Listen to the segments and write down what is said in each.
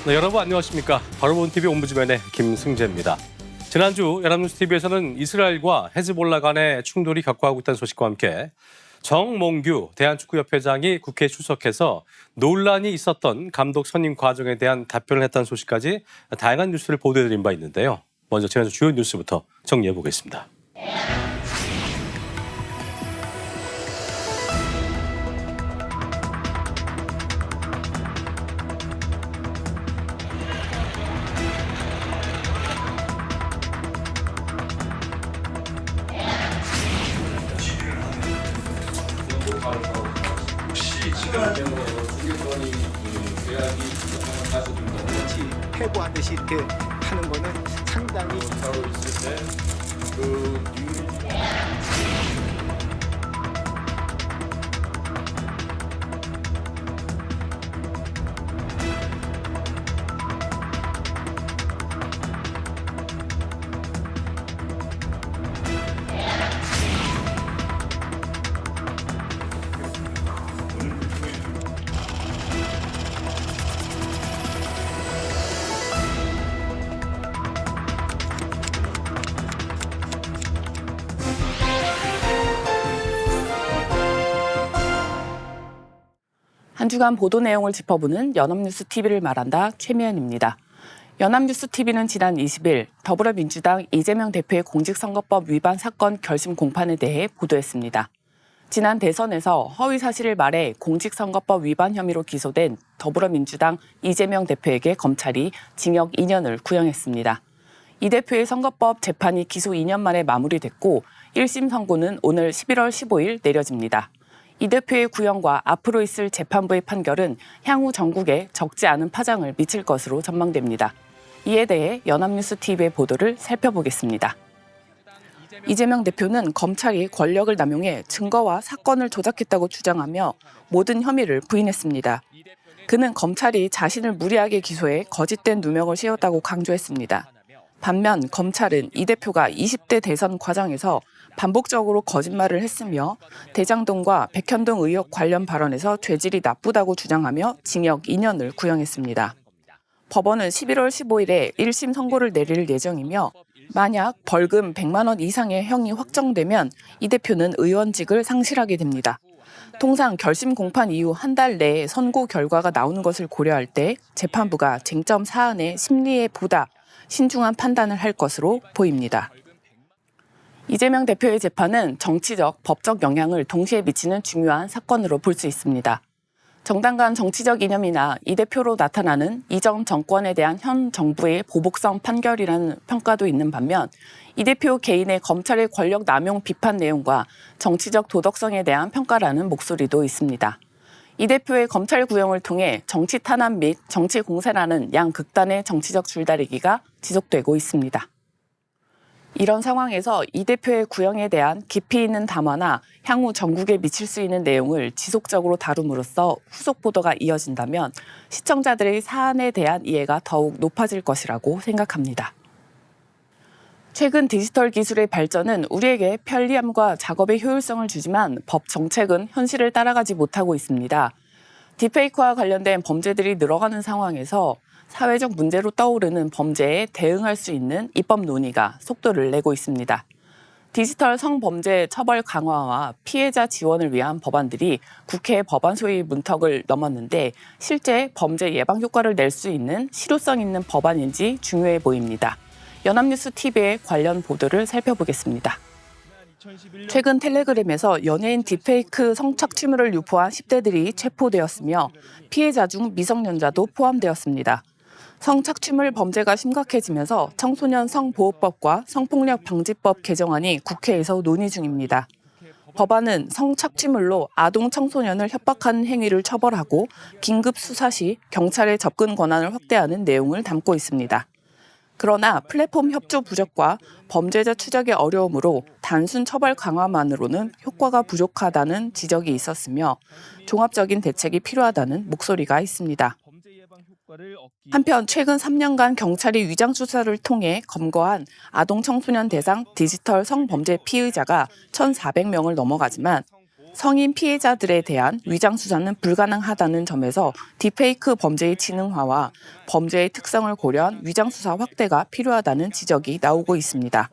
네, 여러분 안녕하십니까. 바로 본 TV 옴부즈맨의 김승재입니다. 지난주 연합뉴스TV에서는 이스라엘과 헤즈볼라 간의 충돌이 격화하고 있다는 소식과 함께 정몽규 대한축구협회장이 국회에 출석해서 논란이 있었던 감독 선임 과정에 대한 답변을 했다는 소식까지 다양한 뉴스를 보도해드린 바 있는데요. 먼저 지난주 주요 뉴스부터 정리해 보겠습니다. 해부하듯이 이렇게 하는 거는 상당히 바로 있을 때그 한 주간 보도 내용을 짚어보는 연합뉴스TV를 말한다 최미연입니다. 연합뉴스TV는 지난 20일 더불어민주당 이재명 대표의 공직선거법 위반 사건 결심 공판에 대해 보도했습니다. 지난 대선에서 허위 사실을 말해 공직선거법 위반 혐의로 기소된 더불어민주당 이재명 대표에게 검찰이 징역 2년을 구형했습니다. 이 대표의 선거법 재판이 기소 2년 만에 마무리됐고 1심 선고는 오늘 11월 15일 내려집니다. 이 대표의 구형과 앞으로 있을 재판부의 판결은 향후 전국에 적지 않은 파장을 미칠 것으로 전망됩니다. 이에 대해 연합뉴스TV의 보도를 살펴보겠습니다. 이재명 대표는 검찰이 권력을 남용해 증거와 사건을 조작했다고 주장하며 모든 혐의를 부인했습니다. 그는 검찰이 자신을 무리하게 기소해 거짓된 누명을 씌웠다고 강조했습니다. 반면 검찰은 이 대표가 20대 대선 과정에서 반복적으로 거짓말을 했으며 대장동과 백현동 의혹 관련 발언에서 죄질이 나쁘다고 주장하며 징역 2년을 구형했습니다. 법원은 11월 15일에 1심 선고를 내릴 예정이며 만약 벌금 100만 원 이상의 형이 확정되면 이 대표는 의원직을 상실하게 됩니다. 통상 결심 공판 이후 한 달 내에 선고 결과가 나오는 것을 고려할 때 재판부가 쟁점 사안의 심리에 보다 신중한 판단을 할 것으로 보입니다. 이재명 대표의 재판은 정치적, 법적 영향을 동시에 미치는 중요한 사건으로 볼 수 있습니다. 정당 간 정치적 이념이나 이 대표로 나타나는 이전 정권에 대한 현 정부의 보복성 판결이라는 평가도 있는 반면 이 대표 개인의 검찰의 권력 남용 비판 내용과 정치적 도덕성에 대한 평가라는 목소리도 있습니다. 이 대표의 검찰 구형을 통해 정치 탄압 및 정치 공세라는 양극단의 정치적 줄다리기가 지속되고 있습니다. 이런 상황에서 이 대표의 구형에 대한 깊이 있는 담화나 향후 전국에 미칠 수 있는 내용을 지속적으로 다룸으로써 후속 보도가 이어진다면 시청자들의 사안에 대한 이해가 더욱 높아질 것이라고 생각합니다. 최근 디지털 기술의 발전은 우리에게 편리함과 작업의 효율성을 주지만 법 정책은 현실을 따라가지 못하고 있습니다. 딥페이크와 관련된 범죄들이 늘어가는 상황에서 사회적 문제로 떠오르는 범죄에 대응할 수 있는 입법 논의가 속도를 내고 있습니다. 디지털 성범죄 처벌 강화와 피해자 지원을 위한 법안들이 국회 법안 소위 문턱을 넘었는데 실제 범죄 예방 효과를 낼 수 있는 실효성 있는 법안인지 중요해 보입니다. 연합뉴스TV의 관련 보도를 살펴보겠습니다. 최근 텔레그램에서 연예인 딥페이크 성착취물을 유포한 10대들이 체포되었으며 피해자 중 미성년자도 포함되었습니다. 성착취물 범죄가 심각해지면서 청소년 성보호법과 성폭력 방지법 개정안이 국회에서 논의 중입니다. 법안은 성착취물로 아동 청소년을 협박하는 행위를 처벌하고 긴급 수사 시 경찰의 접근 권한을 확대하는 내용을 담고 있습니다. 그러나 플랫폼 협조 부족과 범죄자 추적의 어려움으로 단순 처벌 강화만으로는 효과가 부족하다는 지적이 있었으며 종합적인 대책이 필요하다는 목소리가 있습니다. 한편 최근 3년간 경찰이 위장 수사를 통해 검거한 아동 청소년 대상 디지털 성범죄 피의자가 1,400명을 넘어가지만 성인 피해자들에 대한 위장 수사는 불가능하다는 점에서 딥페이크 범죄의 진흥화와 범죄의 특성을 고려한 위장 수사 확대가 필요하다는 지적이 나오고 있습니다.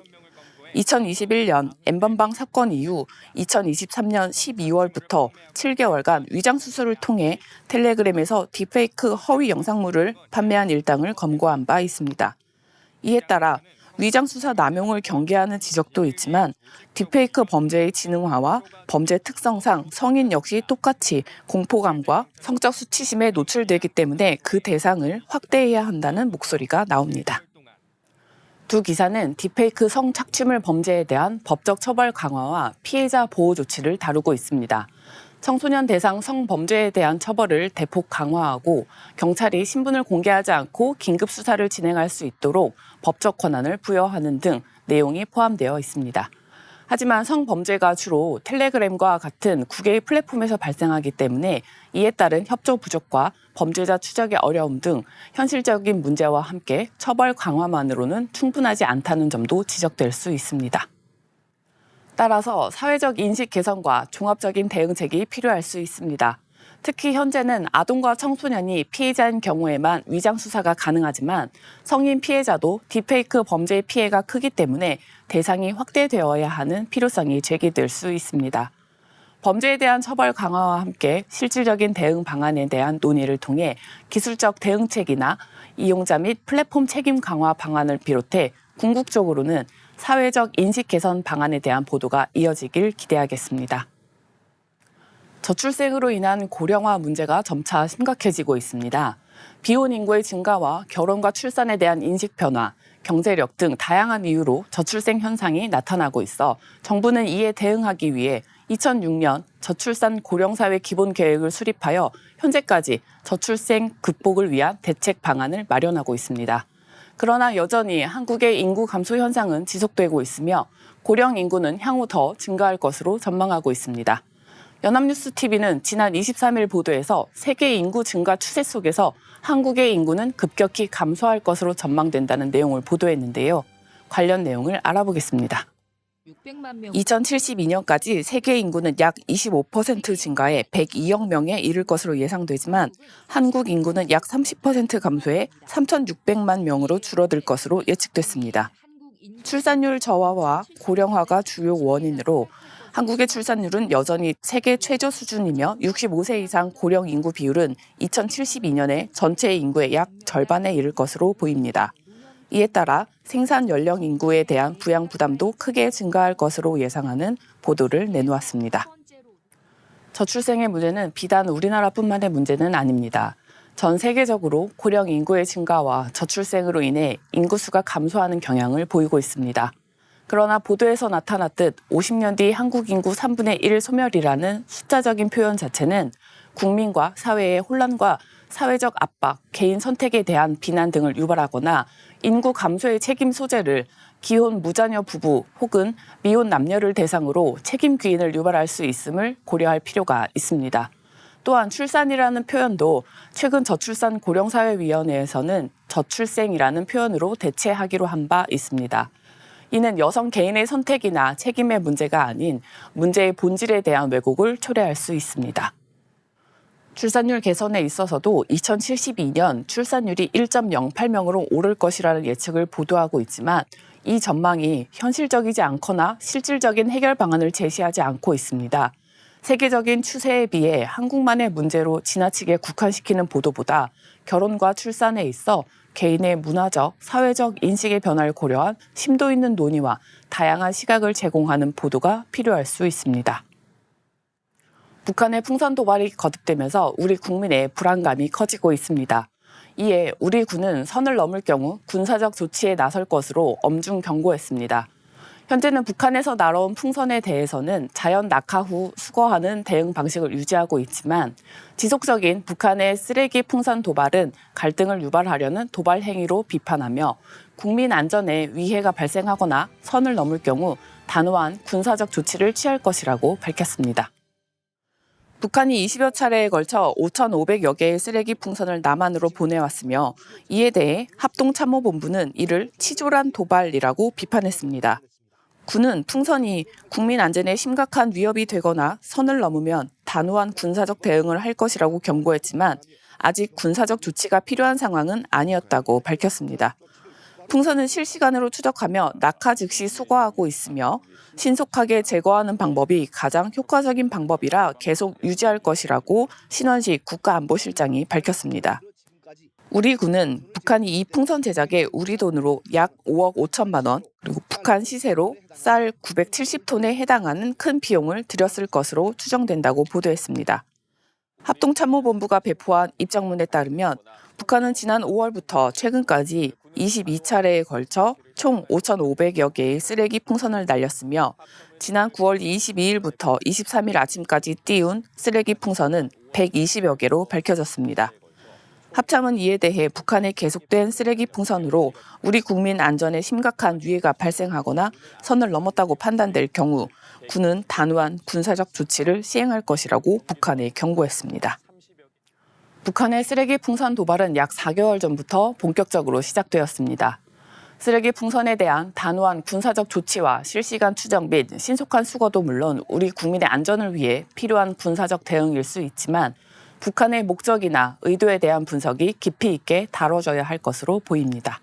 2021년 N번방 사건 이후 2023년 12월부터 7개월간 위장 수술을 통해 텔레그램에서 딥페이크 허위 영상물을 판매한 일당을 검거한 바 있습니다. 이에 따라 위장 수사 남용을 경계하는 지적도 있지만 딥페이크 범죄의 진흥화와 범죄 특성상 성인 역시 똑같이 공포감과 성적 수치심에 노출되기 때문에 그 대상을 확대해야 한다는 목소리가 나옵니다. 두 기사는 딥페이크 성착취물 범죄에 대한 법적 처벌 강화와 피해자 보호 조치를 다루고 있습니다. 청소년 대상 성범죄에 대한 처벌을 대폭 강화하고 경찰이 신분을 공개하지 않고 긴급 수사를 진행할 수 있도록 법적 권한을 부여하는 등 내용이 포함되어 있습니다. 하지만 성범죄가 주로 텔레그램과 같은 국외의 플랫폼에서 발생하기 때문에 이에 따른 협조 부족과 범죄자 추적의 어려움 등 현실적인 문제와 함께 처벌 강화만으로는 충분하지 않다는 점도 지적될 수 있습니다. 따라서 사회적 인식 개선과 종합적인 대응책이 필요할 수 있습니다. 특히 현재는 아동과 청소년이 피해자인 경우에만 위장 수사가 가능하지만 성인 피해자도 딥페이크 범죄의 피해가 크기 때문에 대상이 확대되어야 하는 필요성이 제기될 수 있습니다. 범죄에 대한 처벌 강화와 함께 실질적인 대응 방안에 대한 논의를 통해 기술적 대응책이나 이용자 및 플랫폼 책임 강화 방안을 비롯해 궁극적으로는 사회적 인식 개선 방안에 대한 보도가 이어지길 기대하겠습니다. 저출생으로 인한 고령화 문제가 점차 심각해지고 있습니다. 비혼 인구의 증가와 결혼과 출산에 대한 인식 변화, 경제력 등 다양한 이유로 저출생 현상이 나타나고 있어 정부는 이에 대응하기 위해 2006년 저출산 고령사회 기본계획을 수립하여 현재까지 저출생 극복을 위한 대책 방안을 마련하고 있습니다. 그러나 여전히 한국의 인구 감소 현상은 지속되고 있으며 고령 인구는 향후 더 증가할 것으로 전망하고 있습니다. 연합뉴스TV는 지난 23일 보도에서 세계 인구 증가 추세 속에서 한국의 인구는 급격히 감소할 것으로 전망된다는 내용을 보도했는데요. 관련 내용을 알아보겠습니다. 2072년까지 세계 인구는 약 25% 증가해 102억 명에 이를 것으로 예상되지만 한국 인구는 약 30% 감소해 3,600만 명으로 줄어들 것으로 예측됐습니다. 출산율 저하와 고령화가 주요 원인으로 한국의 출산율은 여전히 세계 최저 수준이며 65세 이상 고령 인구 비율은 2072년에 전체 인구의 약 절반에 이를 것으로 보입니다. 이에 따라 생산 연령 인구에 대한 부양 부담도 크게 증가할 것으로 예상하는 보도를 내놓았습니다. 저출생의 문제는 비단 우리나라뿐만의 문제는 아닙니다. 전 세계적으로 고령 인구의 증가와 저출생으로 인해 인구수가 감소하는 경향을 보이고 있습니다. 그러나 보도에서 나타났듯 50년 뒤 한국 인구 3분의 1 소멸이라는 숫자적인 표현 자체는 국민과 사회의 혼란과 사회적 압박, 개인 선택에 대한 비난 등을 유발하거나 인구 감소의 책임 소재를 기혼 무자녀 부부 혹은 미혼 남녀를 대상으로 책임 귀인을 유발할 수 있음을 고려할 필요가 있습니다. 또한 출산이라는 표현도 최근 저출산 고령사회위원회에서는 저출생이라는 표현으로 대체하기로 한 바 있습니다. 이는 여성 개인의 선택이나 책임의 문제가 아닌 문제의 본질에 대한 왜곡을 초래할 수 있습니다. 출산율 개선에 있어서도 2072년 출산율이 1.08명으로 오를 것이라는 예측을 보도하고 있지만 이 전망이 현실적이지 않거나 실질적인 해결 방안을 제시하지 않고 있습니다. 세계적인 추세에 비해 한국만의 문제로 지나치게 국한시키는 보도보다 결혼과 출산에 있어 개인의 문화적, 사회적 인식의 변화를 고려한 심도 있는 논의와 다양한 시각을 제공하는 보도가 필요할 수 있습니다. 북한의 풍선 도발이 거듭되면서 우리 국민의 불안감이 커지고 있습니다. 이에 우리 군은 선을 넘을 경우 군사적 조치에 나설 것으로 엄중 경고했습니다. 현재는 북한에서 날아온 풍선에 대해서는 자연 낙하 후 수거하는 대응 방식을 유지하고 있지만 지속적인 북한의 쓰레기 풍선 도발은 갈등을 유발하려는 도발 행위로 비판하며 국민 안전에 위해가 발생하거나 선을 넘을 경우 단호한 군사적 조치를 취할 것이라고 밝혔습니다. 북한이 20여 차례에 걸쳐 5,500여 개의 쓰레기 풍선을 남한으로 보내왔으며 이에 대해 합동참모본부는 이를 치졸한 도발이라고 비판했습니다. 군은 풍선이 국민 안전에 심각한 위협이 되거나 선을 넘으면 단호한 군사적 대응을 할 것이라고 경고했지만 아직 군사적 조치가 필요한 상황은 아니었다고 밝혔습니다. 풍선은 실시간으로 추적하며 낙하 즉시 수거하고 있으며 신속하게 제거하는 방법이 가장 효과적인 방법이라 계속 유지할 것이라고 신원식 국가안보실장이 밝혔습니다. 우리 군은 북한이 이 풍선 제작에 우리 돈으로 약 5억 5천만 원, 그리고 북한 시세로 쌀 970톤에 해당하는 큰 비용을 들였을 것으로 추정된다고 보도했습니다. 합동참모본부가 배포한 입장문에 따르면 북한은 지난 5월부터 최근까지 22차례에 걸쳐 총 5,500여 개의 쓰레기 풍선을 날렸으며 지난 9월 22일부터 23일 아침까지 띄운 쓰레기 풍선은 120여 개로 밝혀졌습니다. 합참은 이에 대해 북한의 계속된 쓰레기 풍선으로 우리 국민 안전에 심각한 위해가 발생하거나 선을 넘었다고 판단될 경우 군은 단호한 군사적 조치를 시행할 것이라고 북한에 경고했습니다. 북한의 쓰레기 풍선 도발은 약 4개월 전부터 본격적으로 시작되었습니다. 쓰레기 풍선에 대한 단호한 군사적 조치와 실시간 추적 및 신속한 수거도 물론 우리 국민의 안전을 위해 필요한 군사적 대응일 수 있지만 북한의 목적이나 의도에 대한 분석이 깊이 있게 다뤄져야 할 것으로 보입니다.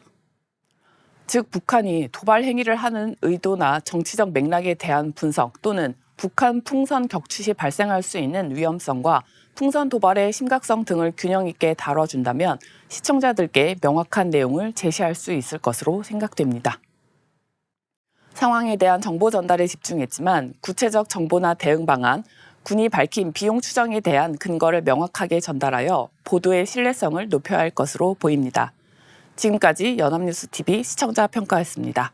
즉 북한이 도발 행위를 하는 의도나 정치적 맥락에 대한 분석 또는 북한 풍선 격추 시 발생할 수 있는 위험성과 풍선 도발의 심각성 등을 균형 있게 다뤄준다면 시청자들께 명확한 내용을 제시할 수 있을 것으로 생각됩니다. 상황에 대한 정보 전달에 집중했지만 구체적 정보나 대응 방안, 군이 밝힌 비용 추정에 대한 근거를 명확하게 전달하여 보도의 신뢰성을 높여야 할 것으로 보입니다. 지금까지 연합뉴스TV 시청자 평가였습니다.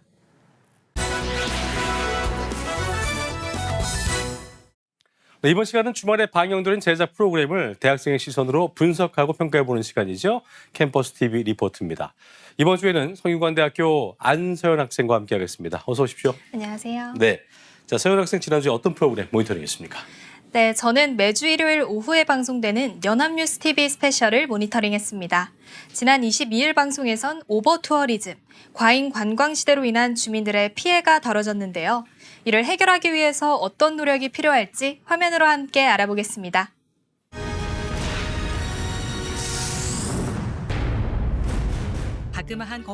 네, 이번 시간은 주말에 방영되는 제작 프로그램을 대학생의 시선으로 분석하고 평가해보는 시간이죠. 캠퍼스 TV 리포트입니다. 이번 주에는 성균관대학교 안서연 학생과 함께하겠습니다. 어서 오십시오. 안녕하세요. 네, 자 서연 학생 지난주에 어떤 프로그램 모니터링했습니까? 네, 저는 매주 일요일 오후에 방송되는 연합뉴스TV 스페셜을 모니터링했습니다. 지난 22일 방송에선 오버투어리즘, 과잉 관광 시대로 인한 주민들의 피해가 다뤄졌는데요. 이를 해결하기 위해서 어떤 노력이 필요할지 화면으로 함께 알아보겠습니다.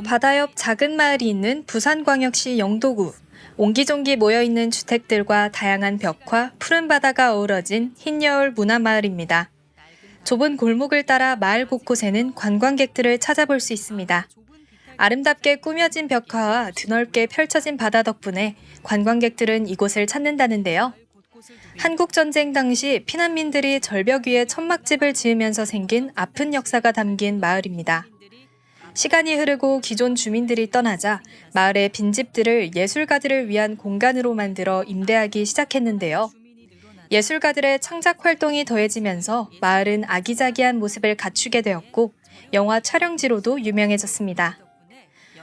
바다 옆 작은 마을이 있는 부산광역시 영도구. 옹기종기 모여있는 주택들과 다양한 벽화, 푸른 바다가 어우러진 흰여울 문화마을입니다. 좁은 골목을 따라 마을 곳곳에는 관광객들을 찾아볼 수 있습니다. 아름답게 꾸며진 벽화와 드넓게 펼쳐진 바다 덕분에 관광객들은 이곳을 찾는다는데요. 한국전쟁 당시 피난민들이 절벽 위에 천막집을 지으면서 생긴 아픈 역사가 담긴 마을입니다. 시간이 흐르고 기존 주민들이 떠나자 마을의 빈집들을 예술가들을 위한 공간으로 만들어 임대하기 시작했는데요. 예술가들의 창작 활동이 더해지면서 마을은 아기자기한 모습을 갖추게 되었고 영화 촬영지로도 유명해졌습니다.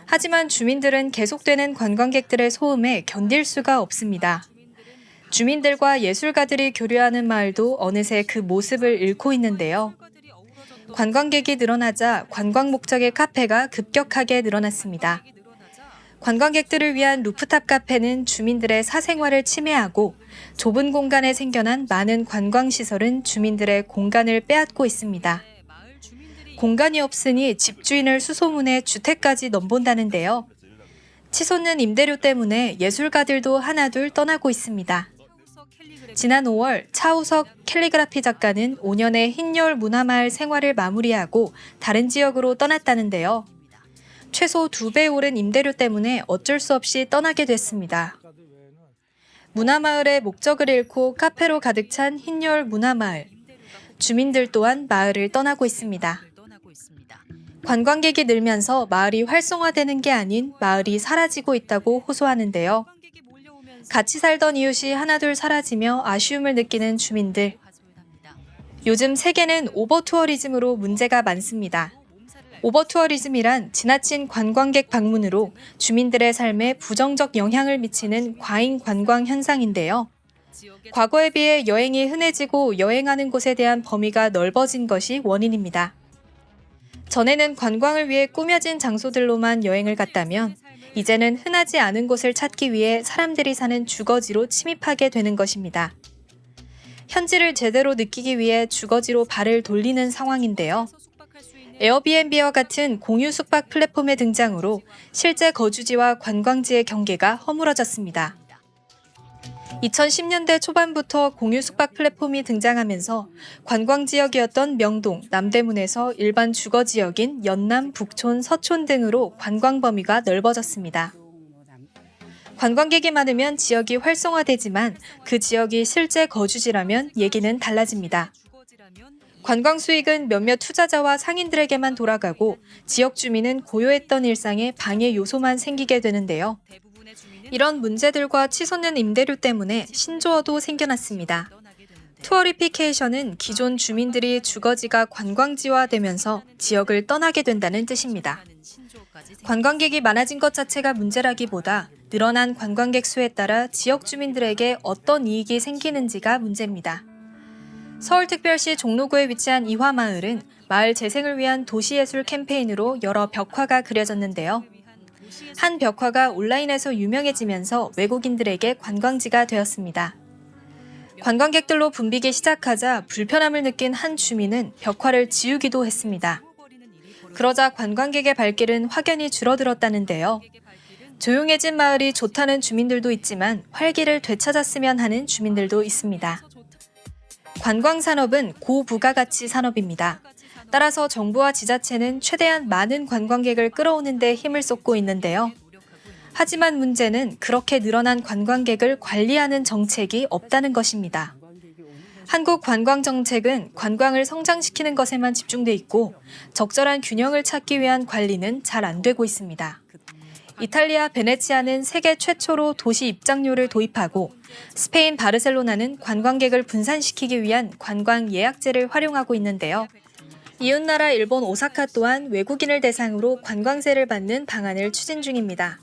하지만 주민들은 계속되는 관광객들의 소음에 견딜 수가 없습니다. 주민들과 예술가들이 교류하는 마을도 어느새 그 모습을 잃고 있는데요. 관광객이 늘어나자 관광 목적의 카페가 급격하게 늘어났습니다. 관광객들을 위한 루프탑 카페는 주민들의 사생활을 침해하고 좁은 공간에 생겨난 많은 관광시설은 주민들의 공간을 빼앗고 있습니다. 공간이 없으니 집주인을 수소문해 주택까지 넘본다는데요. 치솟는 임대료 때문에 예술가들도 하나둘 떠나고 있습니다. 지난 5월 차우석 캘리그라피 작가는 5년의 흰여울 문화마을 생활을 마무리하고 다른 지역으로 떠났다는데요. 최소 2배 오른 임대료 때문에 어쩔 수 없이 떠나게 됐습니다. 문화마을의 목적을 잃고 카페로 가득 찬 흰여울 문화마을. 주민들 또한 마을을 떠나고 있습니다. 관광객이 늘면서 마을이 활성화되는 게 아닌 마을이 사라지고 있다고 호소하는데요. 같이 살던 이웃이 하나둘 사라지며 아쉬움을 느끼는 주민들. 요즘 세계는 오버투어리즘으로 문제가 많습니다. 오버투어리즘이란 지나친 관광객 방문으로 주민들의 삶에 부정적 영향을 미치는 과잉 관광 현상인데요. 과거에 비해 여행이 흔해지고 여행하는 곳에 대한 범위가 넓어진 것이 원인입니다. 전에는 관광을 위해 꾸며진 장소들로만 여행을 갔다면 이제는 흔하지 않은 곳을 찾기 위해 사람들이 사는 주거지로 침입하게 되는 것입니다. 현지를 제대로 느끼기 위해 주거지로 발을 돌리는 상황인데요. 에어비앤비와 같은 공유 숙박 플랫폼의 등장으로 실제 거주지와 관광지의 경계가 허물어졌습니다. 2010년대 초반부터 공유 숙박 플랫폼이 등장하면서 관광지역이었던 명동, 남대문에서 일반 주거지역인 연남, 북촌, 서촌 등으로 관광 범위가 넓어졌습니다. 관광객이 많으면 지역이 활성화되지만 그 지역이 실제 거주지라면 얘기는 달라집니다. 관광 수익은 몇몇 투자자와 상인들에게만 돌아가고 지역 주민은 고요했던 일상에 방해 요소만 생기게 되는데요. 이런 문제들과 치솟는 임대료 때문에 신조어도 생겨났습니다. 투어리피케이션은 기존 주민들이 주거지가 관광지화되면서 지역을 떠나게 된다는 뜻입니다. 관광객이 많아진 것 자체가 문제라기보다 늘어난 관광객 수에 따라 지역 주민들에게 어떤 이익이 생기는지가 문제입니다. 서울특별시 종로구에 위치한 이화마을은 마을 재생을 위한 도시예술 캠페인으로 여러 벽화가 그려졌는데요. 한 벽화가 온라인에서 유명해지면서 외국인들에게 관광지가 되었습니다. 관광객들로 붐비기 시작하자 불편함을 느낀 한 주민은 벽화를 지우기도 했습니다. 그러자 관광객의 발길은 확연히 줄어들었다는데요. 조용해진 마을이 좋다는 주민들도 있지만 활기를 되찾았으면 하는 주민들도 있습니다. 관광산업은 고부가가치 산업입니다. 따라서 정부와 지자체는 최대한 많은 관광객을 끌어오는 데 힘을 쏟고 있는데요. 하지만 문제는 그렇게 늘어난 관광객을 관리하는 정책이 없다는 것입니다. 한국 관광정책은 관광을 성장시키는 것에만 집중돼 있고 적절한 균형을 찾기 위한 관리는 잘 안 되고 있습니다. 이탈리아 베네치아는 세계 최초로 도시 입장료를 도입하고 스페인 바르셀로나는 관광객을 분산시키기 위한 관광 예약제를 활용하고 있는데요. 이웃나라 일본 오사카 또한 외국인을 대상으로 관광세를 받는 방안을 추진 중입니다.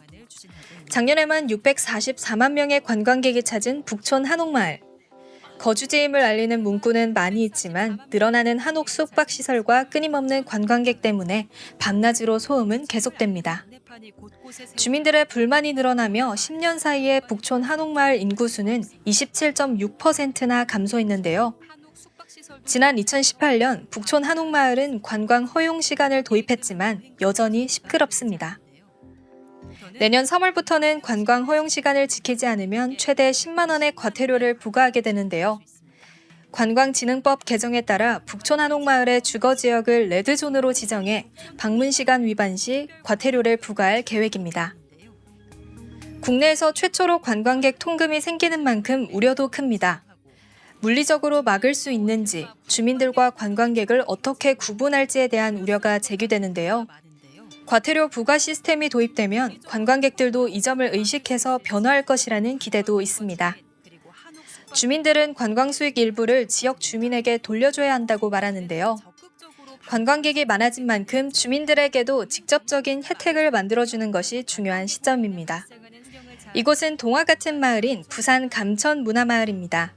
작년에만 644만 명의 관광객이 찾은 북촌 한옥마을. 거주지임을 알리는 문구는 많이 있지만 늘어나는 한옥 숙박시설과 끊임없는 관광객 때문에 밤낮으로 소음은 계속됩니다. 주민들의 불만이 늘어나며 10년 사이에 북촌 한옥마을 인구수는 27.6%나 감소했는데요. 지난 2018년 북촌 한옥마을은 관광 허용 시간을 도입했지만 여전히 시끄럽습니다. 내년 3월부터는 관광 허용 시간을 지키지 않으면 최대 10만 원의 과태료를 부과하게 되는데요. 관광진흥법 개정에 따라 북촌 한옥마을의 주거지역을 레드존으로 지정해 방문 시간 위반 시 과태료를 부과할 계획입니다. 국내에서 최초로 관광객 통금이 생기는 만큼 우려도 큽니다. 물리적으로 막을 수 있는지, 주민들과 관광객을 어떻게 구분할지에 대한 우려가 제기되는데요. 과태료 부과 시스템이 도입되면 관광객들도 이 점을 의식해서 변화할 것이라는 기대도 있습니다. 주민들은 관광 수익 일부를 지역 주민에게 돌려줘야 한다고 말하는데요. 관광객이 많아진 만큼 주민들에게도 직접적인 혜택을 만들어주는 것이 중요한 시점입니다. 이곳은 동화 같은 마을인 부산 감천 문화마을입니다.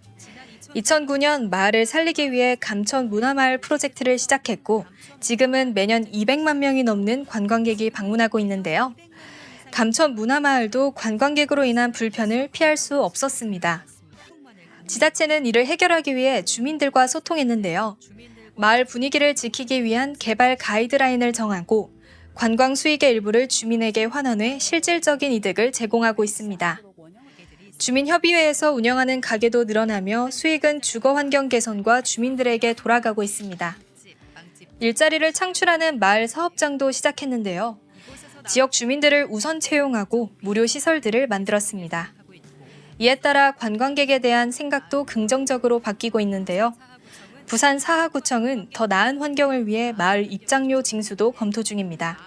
2009년 마을을 살리기 위해 감천 문화마을 프로젝트를 시작했고 지금은 매년 200만 명이 넘는 관광객이 방문하고 있는데요. 감천 문화마을도 관광객으로 인한 불편을 피할 수 없었습니다. 지자체는 이를 해결하기 위해 주민들과 소통했는데요. 마을 분위기를 지키기 위한 개발 가이드라인을 정하고 관광 수익의 일부를 주민에게 환원해 실질적인 이득을 제공하고 있습니다. 주민협의회에서 운영하는 가게도 늘어나며 수익은 주거 환경 개선과 주민들에게 돌아가고 있습니다. 일자리를 창출하는 마을 사업장도 시작했는데요. 지역 주민들을 우선 채용하고 무료 시설들을 만들었습니다. 이에 따라 관광객에 대한 생각도 긍정적으로 바뀌고 있는데요. 부산 사하구청은 더 나은 환경을 위해 마을 입장료 징수도 검토 중입니다.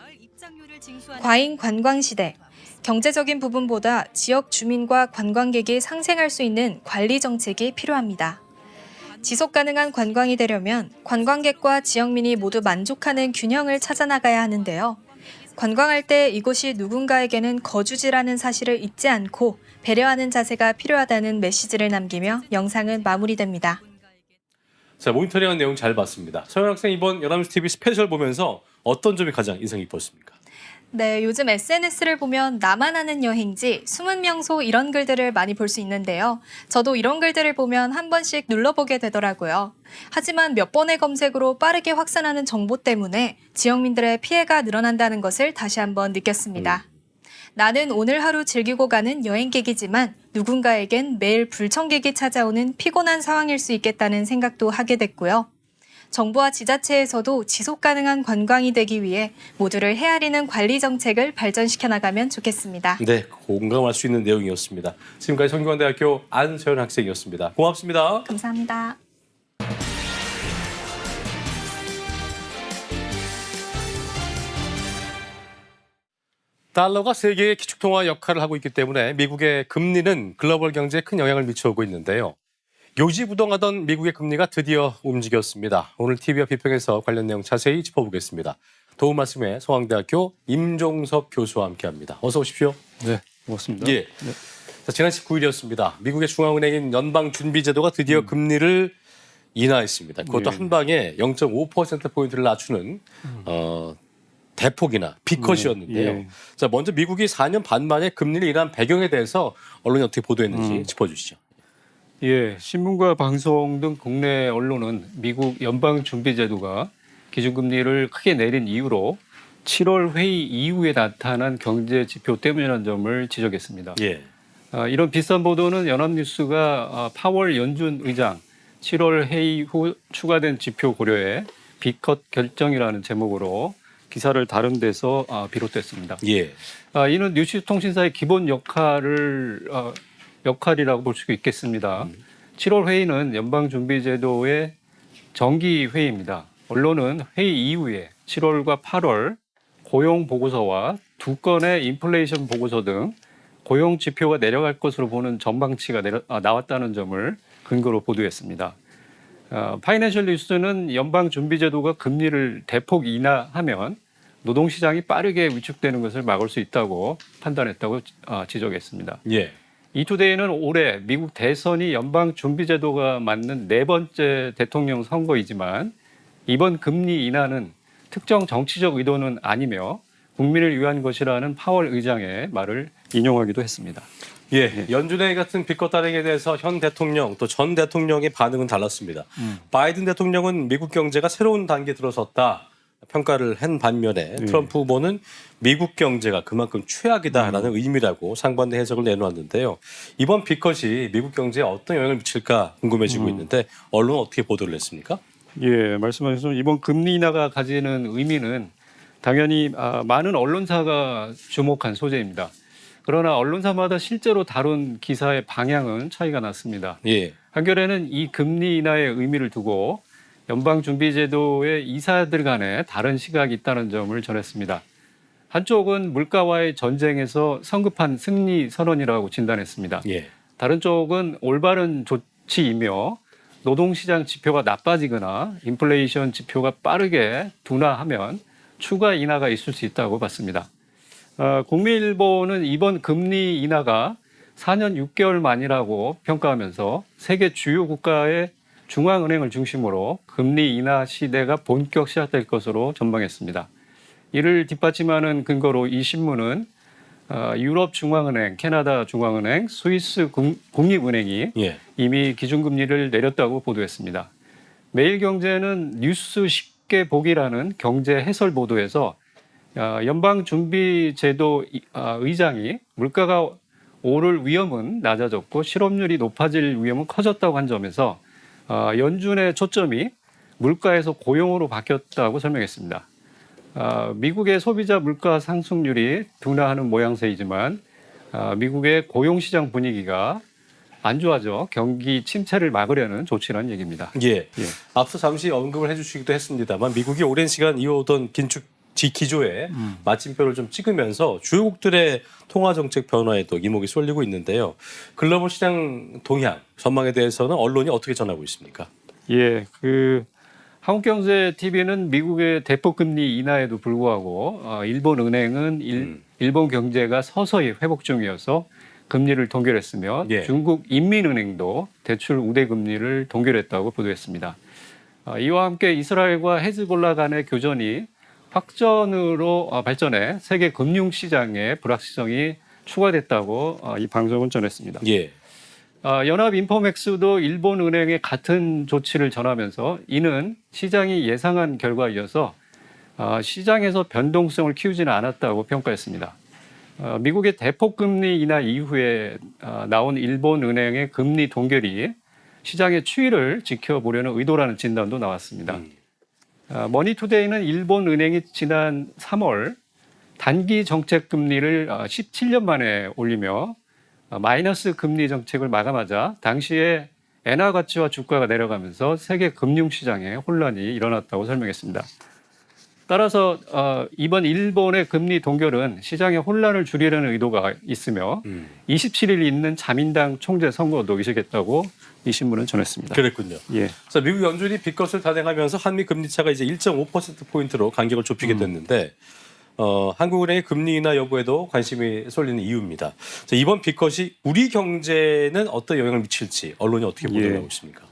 과잉 관광 시대. 경제적인 부분보다 지역 주민과 관광객이 상생할 수 있는 관리 정책이 필요합니다. 지속 가능한 관광이 되려면 관광객과 지역민이 모두 만족하는 균형을 찾아 나가야 하는데요. 관광할 때 이곳이 누군가에게는 거주지라는 사실을 잊지 않고 배려하는 자세가 필요하다는 메시지를 남기며 영상은 마무리됩니다. 자, 모니터링한 내용 잘 봤습니다. 서영 학생 이번 연합뉴스 TV 스페셜 보면서 어떤 점이 가장 인상 깊었습니까? 네, 요즘 SNS를 보면 나만 아는 여행지, 숨은 명소 이런 글들을 많이 볼 수 있는데요. 저도 이런 글들을 보면 한 번씩 눌러보게 되더라고요. 하지만 몇 번의 검색으로 빠르게 확산하는 정보 때문에 지역민들의 피해가 늘어난다는 것을 다시 한번 느꼈습니다. 나는 오늘 하루 즐기고 가는 여행객이지만 누군가에겐 매일 불청객이 찾아오는 피곤한 상황일 수 있겠다는 생각도 하게 됐고요. 정부와 지자체에서도 지속 가능한 관광이 되기 위해 모두를 헤아리는 관리 정책을 발전시켜 나가면 좋겠습니다. 네, 공감할 수 있는 내용이었습니다. 지금까지 성균관대학교 안서연 학생이었습니다. 고맙습니다. 감사합니다. 달러가 세계의 기축통화 역할을 하고 있기 때문에 미국의 금리는 글로벌 경제에 큰 영향을 미쳐오고 있는데요. 요지부동하던 미국의 금리가 드디어 움직였습니다. 오늘 TV와 비평에서 관련 내용 자세히 짚어보겠습니다. 도움 말씀에 서강대학교 임종석 교수와 함께합니다. 어서 오십시오. 네, 고맙습니다. 예. 자, 지난 19일이었습니다. 미국의 중앙은행인 연방준비제도가 드디어 금리를 인하했습니다. 그것도 예. 한 방에 0.5%포인트를 낮추는 대폭이나 비컷이었는데요. 예. 자, 먼저 미국이 4년 반 만에 금리를 인한 배경에 대해서 언론이 어떻게 보도했는지 짚어주시죠. 예, 신문과 방송 등 국내 언론은 미국 연방준비제도가 기준금리를 크게 내린 이유로 7월 회의 이후에 나타난 경제 지표 때문이라는 점을 지적했습니다. 예. 이런 비슷한 보도는 연합뉴스가 파월 연준 의장 7월 회의 후 추가된 지표 고려에 비컷 결정이라는 제목으로 기사를 다룬 데서 비롯됐습니다. 예. 이는 뉴스통신사의 기본 역할이라고 볼 수 있겠습니다. 7월 회의는 연방준비제도의 정기 회의입니다. 언론은 회의 이후에 7월과 8월 고용 보고서와 두 건의 인플레이션 보고서 등 고용 지표가 내려갈 것으로 보는 전망치가 나왔다는 점을 근거로 보도했습니다. 파이낸셜 뉴스는 연방준비제도가 금리를 대폭 인하하면 노동시장이 빠르게 위축되는 것을 막을 수 있다고 판단했다고 지적했습니다. 예. 이투데이는 올해 미국 대선이 연방준비제도가 맞는 네 번째 대통령 선거이지만 이번 금리 인하는 특정 정치적 의도는 아니며 국민을 위한 것이라는 파월 의장의 말을 인용하기도 했습니다. 예, 연준의 같은 비컷 단행에 대해서 현 대통령 또 전 대통령의 반응은 달랐습니다. 바이든 대통령은 미국 경제가 새로운 단계에 들어섰다 평가를 한 반면에 트럼프 후보는 미국 경제가 그만큼 최악이다라는 의미라고 상반된 해석을 내놓았는데요. 이번 비컷이 미국 경제에 어떤 영향을 미칠까 궁금해지고 있는데 언론은 어떻게 보도를 했습니까? 예, 말씀하신 이번 금리 인하가 가지는 의미는 당연히 많은 언론사가 주목한 소재입니다. 그러나 언론사마다 실제로 다룬 기사의 방향은 차이가 났습니다. 예. 한겨레는 이 금리 인하의 의미를 두고 연방준비제도의 이사들 간에 다른 시각이 있다는 점을 전했습니다. 한쪽은 물가와의 전쟁에서 성급한 승리 선언이라고 진단했습니다. 예. 다른 쪽은 올바른 조치이며 노동시장 지표가 나빠지거나 인플레이션 지표가 빠르게 둔화하면 추가 인하가 있을 수 있다고 봤습니다. 국민일보는 이번 금리 인하가 4년 6개월 만이라고 평가하면서 세계 주요 국가의 중앙은행을 중심으로 금리 인하 시대가 본격 시작될 것으로 전망했습니다. 이를 뒷받침하는 근거로 이 신문은 유럽 중앙은행, 캐나다 중앙은행, 스위스 국립은행이 예. 이미 기준금리를 내렸다고 보도했습니다. 매일경제는 뉴스 쉽게 보기라는 경제 해설 보도에서 연방준비제도 의장이 물가가 오를 위험은 낮아졌고 실업률이 높아질 위험은 커졌다고 한 점에서 연준의 초점이 물가에서 고용으로 바뀌었다고 설명했습니다. 미국의 소비자 물가 상승률이 둔화하는 모양새이지만 미국의 고용시장 분위기가 안 좋아져 경기 침체를 막으려는 조치라는 얘기입니다. 예. 앞서 잠시 언급을 해주시기도 했습니다만 미국이 오랜 시간 이어오던 기조에 마침표를 좀 찍으면서 주요국들의 통화정책 변화에도 이목이 쏠리고 있는데요. 글로벌 시장 동향, 전망에 대해서는 언론이 어떻게 전하고 있습니까? 예, 한국경제TV는 미국의 대폭 금리 인하에도 불구하고 일본 은행은 일본 경제가 서서히 회복 중이어서 금리를 동결했으며 예. 중국 인민은행도 대출 우대 금리를 동결했다고 보도했습니다. 이와 함께 이스라엘과 헤즈볼라 간의 교전이 확전으로 발전해 세계 금융시장의 불확실성이 추가됐다고 이 방송은 전했습니다. 예. 연합 인포맥스도 일본 은행의 같은 조치를 전하면서 이는 시장이 예상한 결과이어서 시장에서 변동성을 키우지는 않았다고 평가했습니다. 미국의 대폭 금리 인하 이후에 나온 일본 은행의 금리 동결이 시장의 추이를 지켜보려는 의도라는 진단도 나왔습니다. 머니투데이는 일본 은행이 지난 3월 단기 정책 금리를 17년 만에 올리며 마이너스 금리 정책을 마감하자 당시에 엔화 가치와 주가가 내려가면서 세계 금융시장에 혼란이 일어났다고 설명했습니다. 따라서 이번 일본의 금리 동결은 시장의 혼란을 줄이려는 의도가 있으며 27일 있는 자민당 총재 선거도 의식했다고 이 신문은 전했습니다. 그랬군요. 예. 그래서 미국 연준이 빚것을 단행하면서 한미 금리 차가 이제 1.5%포인트로 간격을 좁히게 됐는데 한국은행의 금리 인하 여부에도 관심이 쏠리는 이유입니다. 자, 이번 빚것이 우리 경제는 어떤 영향을 미칠지 언론이 어떻게 보도하고 있습니까?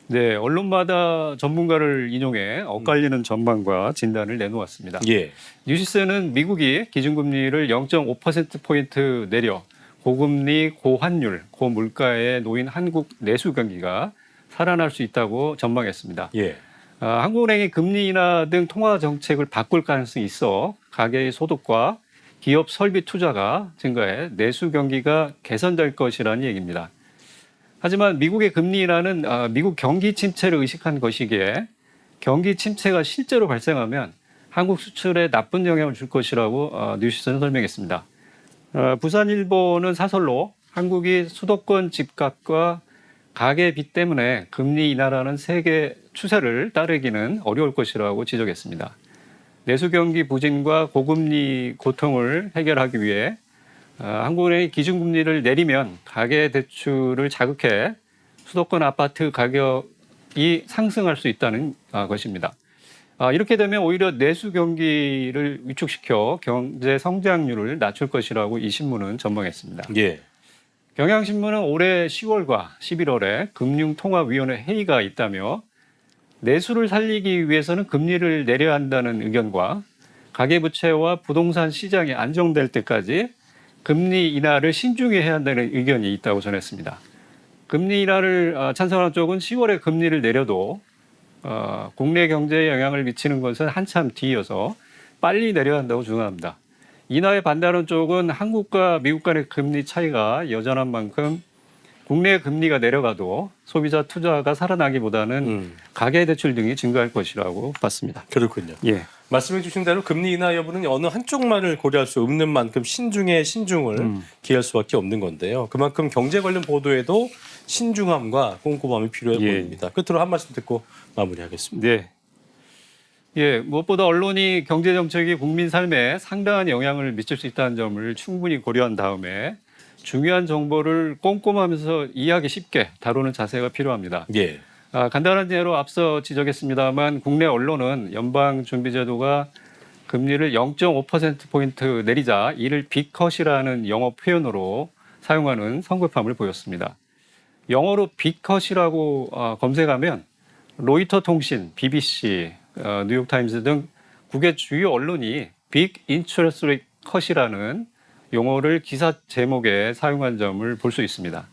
네, 언론마다 전문가를 인용해 엇갈리는 전망과 진단을 내놓았습니다. 예. 뉴시스는 미국이 기준금리를 0.5%포인트 내려 고금리, 고환율, 고물가에 놓인 한국 내수 경기가 살아날 수 있다고 전망했습니다. 예. 한국은행이 금리 인하 등 통화 정책을 바꿀 가능성이 있어 가계의 소득과 기업 설비 투자가 증가해 내수 경기가 개선될 것이라는 얘기입니다. 하지만 미국의 금리 인하는 미국 경기 침체를 의식한 것이기에 경기 침체가 실제로 발생하면 한국 수출에 나쁜 영향을 줄 것이라고 뉴시스는 설명했습니다. 부산일보는 사설로 한국이 수도권 집값과 가계 빚 때문에 금리 인하라는 세계 추세를 따르기는 어려울 것이라고 지적했습니다. 내수 경기 부진과 고금리 고통을 해결하기 위해 한국은행이 기준금리를 내리면 가계 대출을 자극해 수도권 아파트 가격이 상승할 수 있다는 것입니다. 이렇게 되면 오히려 내수 경기를 위축시켜 경제 성장률을 낮출 것이라고 이 신문은 전망했습니다. 예. 경향신문은 올해 10월과 11월에 금융통화위원회 회의가 있다며 내수를 살리기 위해서는 금리를 내려야 한다는 의견과 가계부채와 부동산 시장이 안정될 때까지 금리 인하를 신중히 해야 한다는 의견이 있다고 전했습니다. 금리 인하를 찬성하는 쪽은 10월에 금리를 내려도 국내 경제에 영향을 미치는 것은 한참 뒤이어서 빨리 내려야 한다고 주장합니다. 인하에 반대하는 쪽은 한국과 미국 간의 금리 차이가 여전한 만큼 국내 금리가 내려가도 소비자 투자가 살아나기보다는 가계대출 등이 증가할 것이라고 봤습니다. 그렇군요. 예. 말씀해 주신 대로 금리 인하 여부는 어느 한쪽만을 고려할 수 없는 만큼 신중에 신중을 기할 수밖에 없는 건데요. 그만큼 경제 관련 보도에도 신중함과 꼼꼼함이 필요해 보입니다. 끝으로 한 말씀 듣고 마무리하겠습니다. 네. 예, 무엇보다 언론이 경제 정책이 국민 삶에 상당한 영향을 미칠 수 있다는 점을 충분히 고려한 다음에 중요한 정보를 꼼꼼하면서 이해하기 쉽게 다루는 자세가 필요합니다. 예. 간단한 예로 앞서 지적했습니다만 국내 언론은 연방준비제도가 금리를 0.5%포인트 내리자 이를 빅컷이라는 영어 표현으로 사용하는 성급함을 보였습니다. 영어로 빅컷이라고 검색하면 로이터 통신, BBC, 뉴욕타임스 등 국외 주요 언론이 빅 인트레스트 레이트 컷이라는 용어를 기사 제목에 사용한 점을 볼 수 있습니다.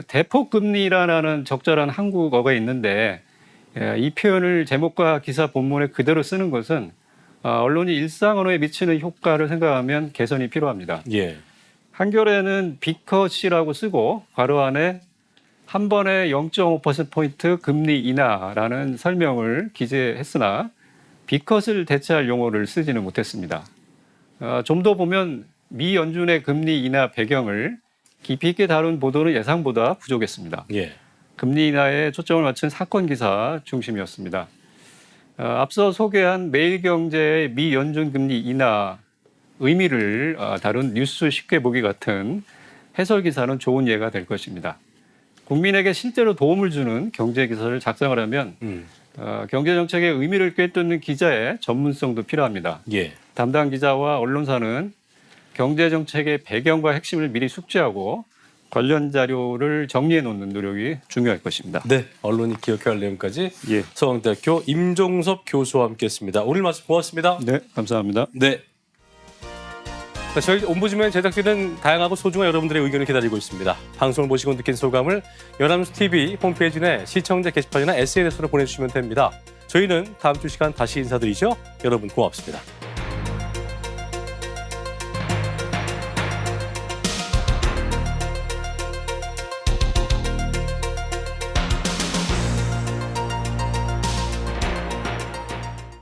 대폭 금리라는 적절한 한국어가 있는데 이 표현을 제목과 기사 본문에 그대로 쓰는 것은 언론이 일상 언어에 미치는 효과를 생각하면 개선이 필요합니다. 예. 한겨레는 빅컷이라고 쓰고 괄호 안에 한 번에 0.5%포인트 금리 인하라는 설명을 기재했으나 빅컷을 대체할 용어를 쓰지는 못했습니다. 좀 더 보면 미 연준의 금리 인하 배경을 깊이 있게 다룬 보도는 예상보다 부족했습니다. 예. 금리 인하에 초점을 맞춘 사건 기사 중심이었습니다. 앞서 소개한 매일경제의 미 연준 금리 인하 의미를 다룬 뉴스 쉽게 보기 같은 해설 기사는 좋은 예가 될 것입니다. 국민에게 실제로 도움을 주는 경제 기사를 작성하려면 경제 정책의 의미를 꿰뚫는 기자의 전문성도 필요합니다. 예. 담당 기자와 언론사는 경제 정책의 배경과 핵심을 미리 숙지하고 관련 자료를 정리해 놓는 노력이 중요할 것입니다. 네, 언론이 기억해야 할 내용까지 예. 서강대학교 임종섭 교수와 함께했습니다. 오늘 말씀 고맙습니다. 네, 감사합니다. 네. 자, 저희 옴부즈맨 제작진은 다양하고 소중한 여러분들의 의견을 기다리고 있습니다. 방송을 보시고 느낀 소감을 연합뉴스 TV 홈페이지 내 시청자 게시판이나 SNS로 보내주시면 됩니다. 저희는 다음 주 시간 다시 인사드리죠. 여러분 고맙습니다.